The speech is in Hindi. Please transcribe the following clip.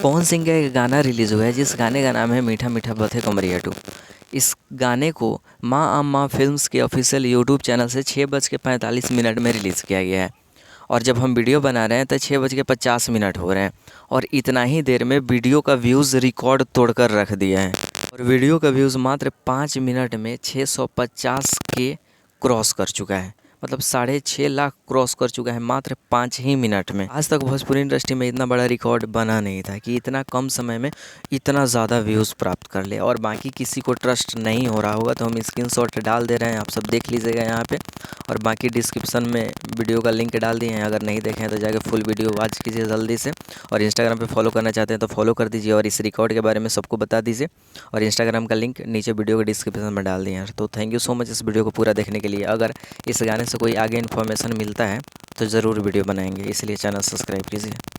पवन सिंह का एक गाना रिलीज़ हुआ है जिस गाने का नाम है मीठा मीठा बातें कमरिया टू। इस गाने को माँ अम्मा फिल्म्स के ऑफिशियल यूट्यूब चैनल से 6:45 में रिलीज़ किया गया है। और जब हम वीडियो बना रहे हैं तो 6:50 हो रहे हैं और इतना ही देर में वीडियो का व्यूज़ रिकॉर्ड तोड़कर रख दिया है। और वीडियो का व्यूज़ मात्र 5 मिनट में 650 के क्रॉस कर चुका है। मतलब 6.5 लाख क्रॉस कर चुका है मात्र 5 ही मिनट में। आज तक भोजपुरी इंडस्ट्री में इतना बड़ा रिकॉर्ड बना नहीं था कि इतना कम समय में इतना ज़्यादा व्यूज़ प्राप्त कर ले। और बाकी किसी को ट्रस्ट नहीं हो रहा होगा तो हम स्क्रीनशॉट डाल दे रहे हैं, आप सब देख लीजिएगा यहाँ पे। और बाकी डिस्क्रिप्शन में वीडियो का लिंक डाल दिए हैं, अगर नहीं देखे हैं तो जाके फुल वीडियो वॉच कीजिए जल्दी से। और इंस्टाग्राम पे फॉलो करना चाहते हैं तो फॉलो कर दीजिए और इस रिकॉर्ड के बारे में सबको बता दीजिए। और इंस्टाग्राम का लिंक नीचे वीडियो के डिस्क्रिप्शन में डाल दिए हैं। तो थैंक यू सो मच इस वीडियो को पूरा देखने के लिए। अगर इस गाने से कोई आगे इन्फॉर्मेशन मिलता है तो ज़रूर वीडियो बनाएंगे, इसलिए चैनल सब्सक्राइब कीजिए।